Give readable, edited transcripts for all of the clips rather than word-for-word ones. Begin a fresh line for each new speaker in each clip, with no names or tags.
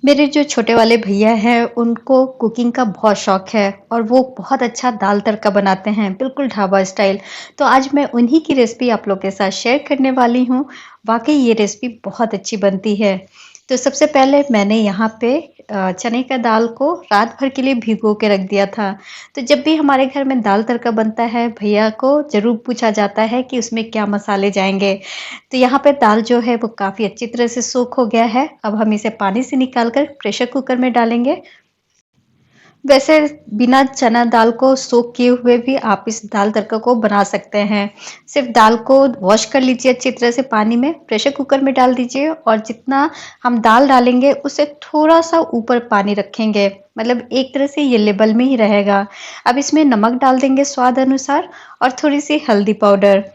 मेरे जो छोटे वाले भैया हैं, उनको कुकिंग का बहुत शौक है और वो बहुत अच्छा दाल तड़का बनाते हैं, बिल्कुल ढाबा स्टाइल। तो आज मैं उन्हीं की रेसिपी आप लोग के साथ शेयर करने वाली हूँ। वाक़ई ये रेसिपी बहुत अच्छी बनती है। तो सबसे पहले मैंने यहाँ पे चने का दाल को रात भर के लिए भिगो के रख दिया था। तो जब भी हमारे घर में दाल तड़का बनता है, भैया को ज़रूर पूछा जाता है कि उसमें क्या मसाले जाएँगे। तो यहाँ पे दाल जो है वो काफ़ी अच्छी तरह से सोख हो गया है। अब हम इसे पानी से निकाल कर प्रेशर कुकर में डालेंगे। वैसे बिना चना दाल को सोक किए हुए भी आप इस दाल तड़का को बना सकते हैं। सिर्फ़ दाल को वॉश कर लीजिए अच्छी तरह से पानी में, प्रेशर कुकर में डाल दीजिए और जितना हम दाल डालेंगे उससे थोड़ा-सा ऊपर पानी रखेंगे। मतलब एक तरह से ये लेवल में ही रहेगा। अब इसमें नमक डाल देंगे स्वाद अनुसार और थोड़ी-सी हल्दी पाउडर।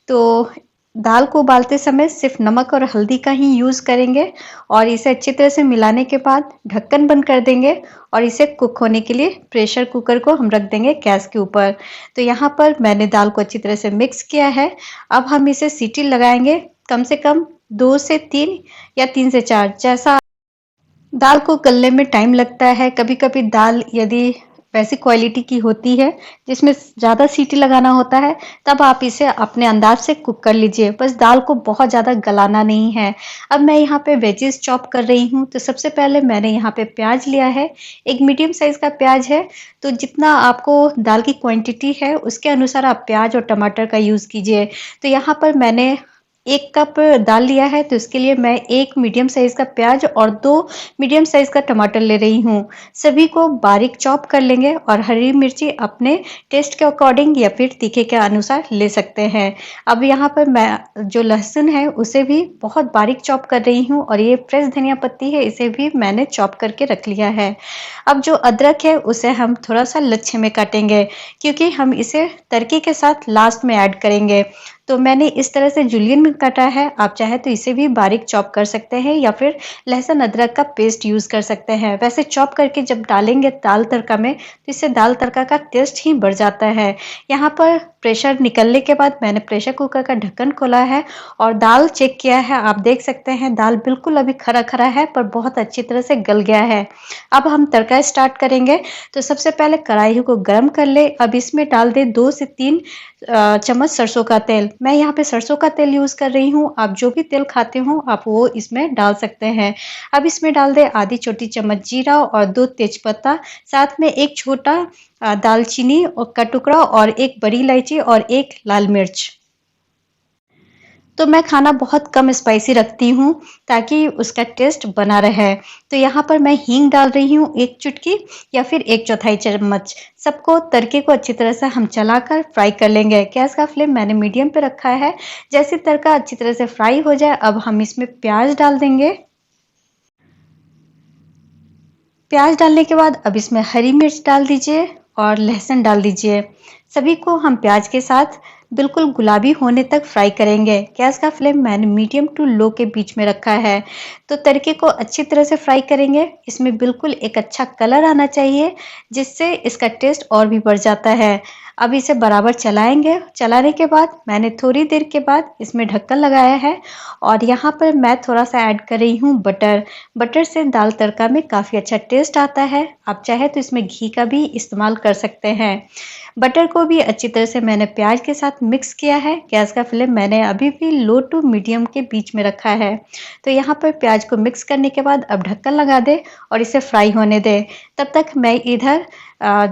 तो दाल को उबालते समय सिर्फ नमक और हल्दी का ही यूज़ करेंगे और इसे अच्छी तरह से मिलाने के बाद ढक्कन बंद कर देंगे और इसे कुक होने के लिए प्रेशर कुकर को हम रख देंगे गैस के ऊपर। तो यहाँ पर मैंने दाल को अच्छी तरह से मिक्स किया है। अब हम इसे सीटी लगाएंगे कम से कम 2 से 3 या 3 से 4 जैसा दाल को गलने में टाइम लगता है। कभी-कभी दाल यदि वैसी क्वालिटी की होती है जिसमें ज़्यादा सीटी लगाना होता है, तब आप इसे अपने अंदाज से कुक कर लीजिए। बस दाल को बहुत ज़्यादा गलाना नहीं है। अब मैं यहाँ पे वेजिज़ चॉप कर रही हूँ, तो सबसे पहले मैंने यहाँ पे प्याज़ लिया है। एक मीडियम साइज़ का प्याज़ है, तो जितना आपको दाल की क्वांटिटी है, उसके अनुसार आप प्याज़ और टमाटर का यूज़ कीजिए। तो यहाँ पर मैंने 1 कप दाल लिया है, तो इसके लिए मैं 1 मीडियम साइज़ का प्याज़ और 2 मीडियम साइज़ का टमाटर ले रही हूँ। सभी को बारीक चॉप कर लेंगे और हरी मिर्ची अपने टेस्ट के अकॉर्डिंग या फिर तीखे के अनुसार ले सकते हैं। अब यहाँ पर मैं जो लहसुन है उसे भी बहुत बारीक चॉप कर रही हूँ और ये फ्रेश धनिया पत्ती है, इसे भी मैंने चॉप करके रख लिया है। अब जो अदरक है उसे हम थोड़ा-सा लच्छे में काटेंगे क्योंकि हम इसे तड़के के साथ लास्ट में ऐड करेंगे। तो मैंने इस तरह से जूलियन में काटा है, आप चाहे तो इसे भी बारीक चॉप कर सकते हैं या फिर लहसुन अदरक का पेस्ट यूज़ कर सकते हैं। वैसे चॉप करके जब डालेंगे दाल तड़का में, तो इससे दाल तड़का का टेस्ट ही बढ़ जाता है। यहाँ पर प्रेशर निकलने के बाद मैंने प्रेशर कुकर का ढक्कन खोला है और दाल चेक किया है। आप देख सकते हैं दाल बिल्कुल अभी खरा-खरा है पर बहुत अच्छी तरह से गल गया है। अब हम तड़का स्टार्ट करेंगे, तो सबसे पहले कढ़ाई को गरम कर लें। अब इसमें डाल दें 2 से 3 चम्मच सरसों का तेल। मैं यहाँ पे सरसों का तेल यूज़ कर रही हूँ, आप जो भी तेल खाते हो आप वो इसमें डाल सकते हैं। अब इसमें डाल दें आधी छोटी चम्मच जीरा और 2 तेजपत्ता, साथ में 1 छोटा दालचीनी का टुकड़ा और 1 बड़ी इलायची और 1 लाल मिर्च। तो मैं खाना बहुत कम स्पाइसी रखती हूँ ताकि उसका टेस्ट बना रहे। तो यहाँ पर मैं हींग डाल रही हूँ 1 चुटकी या फिर 1/4 चम्मच। सबको तड़के को अच्छी तरह से हम चलाकर फ्राई कर लेंगे। गैस का फ्लेम मैंने मीडियम पे रखा है। जैसे तड़का अच्छी तरह से फ्राई हो जाए, अब हम इसमें प्याज डाल देंगे। प्याज डालने के बाद अब इसमें हरी मिर्च डाल दीजिए और लहसुन डाल दीजिए। सभी को हम प्याज के साथ बिल्कुल गुलाबी होने तक फ्राई करेंगे। गैस का फ्लेम मैंने मीडियम टू लो के बीच में रखा है। तो तड़के को अच्छी तरह से फ्राई करेंगे। इसमें बिल्कुल एक अच्छा कलर आना चाहिए जिससे इसका टेस्ट और भी बढ़ जाता है। अब इसे बराबर चलाएंगे। चलाने के बाद मैंने थोड़ी देर के बाद इसमें ढक्कन लगाया है और यहाँ पर मैं थोड़ा-सा ऐड कर रही हूँ बटर। बटर से दाल तड़का में काफ़ी अच्छा टेस्ट आता है। आप चाहे तो इसमें घी का भी इस्तेमाल कर सकते हैं। बटर को भी अच्छी तरह से मैंने प्याज के साथ मिक्स किया है। गैस का फ्लेम मैंने अभी भी लो टू मीडियम के बीच में रखा है। तो यहाँ पर प्याज को मिक्स करने के बाद अब ढक्कन लगा दें और इसे फ्राई होने दें। तब तक मैं इधर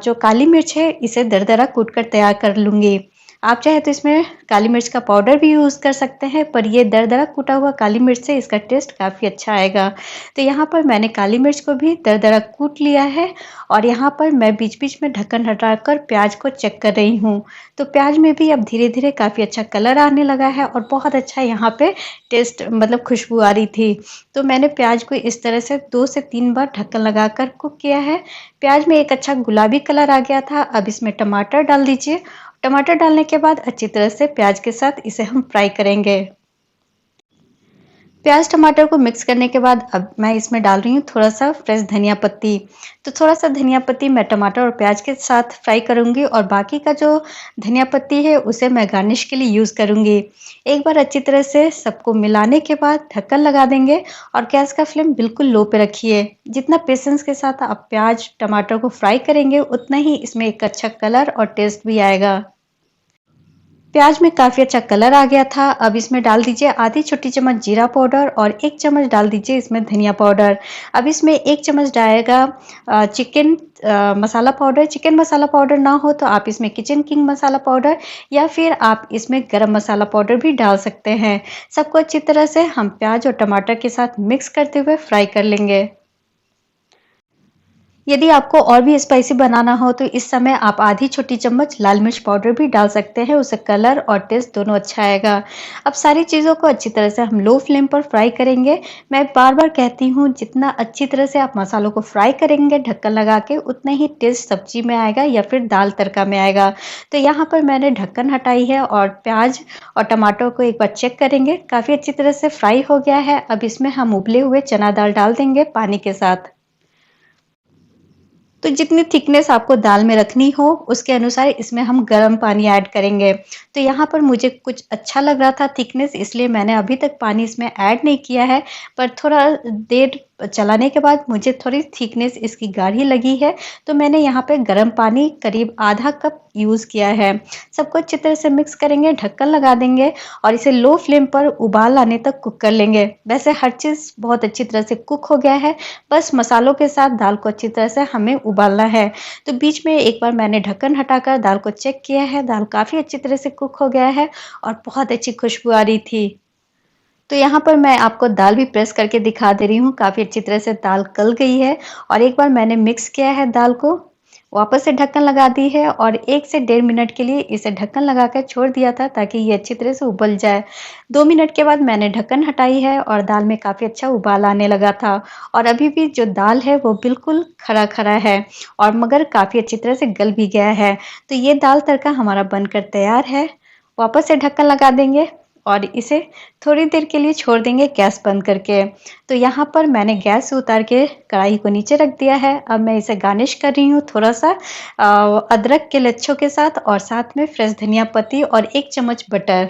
जो काली मिर्च है इसे दरदरा कूट कर तैयार कर लूँगी। आप चाहे तो इसमें काली मिर्च का पाउडर भी यूज़ कर सकते हैं, पर ये दरदरा कूटा हुआ काली मिर्च से इसका टेस्ट काफ़ी अच्छा आएगा। तो यहाँ पर मैंने काली मिर्च को भी दरदरा कूट लिया है और यहाँ पर मैं बीच-बीच में ढक्कन हटाकर प्याज को चेक कर रही हूँ। तो प्याज में भी अब धीरे-धीरे काफ़ी अच्छा कलर आने लगा है और बहुत अच्छा यहाँ पे टेस्ट मतलब खुशबू आ रही थी। तो मैंने प्याज को इस तरह से 2 से 3 बार ढक्कन लगाकर कुक किया है। प्याज में एक अच्छा गुलाबी कलर आ गया था। अब इसमें टमाटर डाल दीजिए। टमाटर डालने के बाद अच्छी तरह से प्याज के साथ इसे हम फ्राई करेंगे। प्याज़ टमाटर को मिक्स करने के बाद अब मैं इसमें डाल रही हूँ थोड़ा-सा फ्रेश धनिया पत्ती। तो थोड़ा-सा धनिया पत्ती मैं टमाटर और प्याज़ के साथ फ्राई करूँगी और बाकी का जो धनिया पत्ती है उसे मैं गार्निश के लिए यूज़ करूँगी। एक बार अच्छी तरह से सबको मिलाने के बाद ढक्कन लगा देंगे और गैस का फ्लेम बिल्कुल लो पे रखिए। जितना पेशेंस के साथ आप प्याज़ टमाटर को फ्राई करेंगे उतना ही इसमें एक अच्छा कलर और टेस्ट भी आएगा। प्याज में काफ़ी अच्छा कलर आ गया था। अब इसमें डाल दीजिए आधी छोटी चम्मच जीरा पाउडर और 1 चम्मच डाल दीजिए इसमें धनिया पाउडर। अब इसमें 1 चम्मच जाएगा चिकन मसाला पाउडर। चिकन मसाला पाउडर ना हो तो आप इसमें किचन किंग मसाला पाउडर या फिर आप इसमें गरम मसाला पाउडर भी डाल सकते हैं। सबको अच्छी तरह से हम प्याज और टमाटर के साथ मिक्स करते हुए फ्राई कर लेंगे। यदि आपको और भी स्पाइसी बनाना हो तो इस समय आप आधी छोटी चम्मच लाल मिर्च पाउडर भी डाल सकते हैं, उससे कलर और टेस्ट दोनों अच्छा आएगा। अब सारी चीज़ों को अच्छी तरह से हम लो फ्लेम पर फ्राई करेंगे। मैं बार-बार कहती हूँ जितना अच्छी तरह से आप मसालों को फ्राई करेंगे ढक्कन लगा के उतना ही टेस्ट सब्जी में आएगा या फिर दाल तड़का में आएगा। तो यहाँ पर मैंने ढक्कन हटाई है और प्याज और टमाटर को एक बार चेक करेंगे, काफ़ी अच्छी तरह से फ्राई हो गया है। अब इसमें हम उबले हुए चना दाल डाल देंगे पानी के साथ। तो जितनी थिकनेस आपको दाल में रखनी हो, उसके अनुसार इसमें हम गर्म पानी ऐड करेंगे। तो यहाँ पर मुझे कुछ अच्छा लग रहा था थिकनेस इसलिए मैंने अभी तक पानी इसमें ऐड नहीं किया है, पर थोड़ा देर चलाने के बाद मुझे थोड़ी थिकनेस इसकी गाढ़ी लगी है, तो मैंने यहाँ पे गर्म पानी करीब आधा कप यूज़ किया है। सबको अच्छी तरह से मिक्स करेंगे, ढक्कन लगा देंगे और इसे लो फ्लेम पर उबाल आने तक कुक कर लेंगे। वैसे हर चीज़ बहुत अच्छी तरह से कुक हो गया है, बस मसालों के साथ दाल को अच्छी तरह से हमें उबालना है। तो बीच में एक बार मैंने ढक्कन हटाकर दाल को चेक किया है, दाल काफ़ी अच्छी तरह से कुक हो गया है और बहुत अच्छी खुशबू आ रही थी। तो यहाँ पर मैं आपको दाल भी प्रेस करके दिखा दे रही हूँ, काफ़ी अच्छी तरह से दाल गल गई है और एक बार मैंने मिक्स किया है दाल को, वापस से ढक्कन लगा दी है और 1 से डेढ़ मिनट के लिए इसे ढक्कन लगाकर छोड़ दिया था ताकि ये अच्छी तरह से उबल जाए। 2 मिनट के बाद मैंने ढक्कन हटाई है और दाल में काफ़ी अच्छा उबाल आने लगा था और अभी भी जो दाल है वो बिल्कुल खरा-खरा है और मगर काफ़ी अच्छी तरह से गल भी गया है। तो ये दाल तड़का हमारा बनकर तैयार है। वापस से ढक्कन लगा देंगे और इसे थोड़ी देर के लिए छोड़ देंगे गैस बंद करके। तो यहाँ पर मैंने गैस से उतार के कढ़ाई को नीचे रख दिया है। अब मैं इसे गार्निश कर रही हूँ थोड़ा-सा अदरक के लच्छों के साथ और साथ में फ्रेश धनिया पत्ती और 1 चम्मच बटर।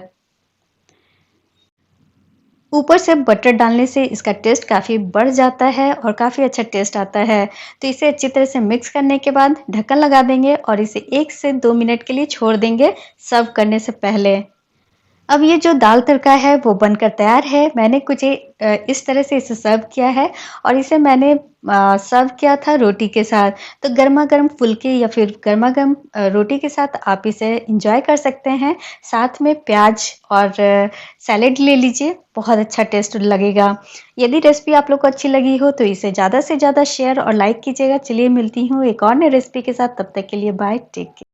ऊपर से बटर डालने से इसका टेस्ट काफ़ी बढ़ जाता है और काफ़ी अच्छा टेस्ट आता है। तो इसे अच्छी तरह से मिक्स करने के बाद ढक्कन लगा देंगे और इसे 1 से 2 मिनट के लिए छोड़ देंगे सर्व करने से पहले। अब ये जो दाल तड़का है वो बनकर तैयार है। मैंने कुछ इस तरह से इसे सर्व किया है और इसे मैंने सर्व किया था रोटी के साथ। तो गरमा-गरम फुल्के या फिर गरमा-गरम रोटी के साथ आप इसे एन्जॉय कर सकते हैं। साथ में प्याज और सैलेड ले लीजिए, बहुत अच्छा टेस्ट लगेगा। यदि रेसिपी आप लोग को अच्छी लगी हो तो इसे ज़्यादा से ज़्यादा शेयर और लाइक कीजिएगा। चलिए मिलती हूँ एक और नई रेसिपी के साथ, तब तक के लिए बाय, टेक केयर।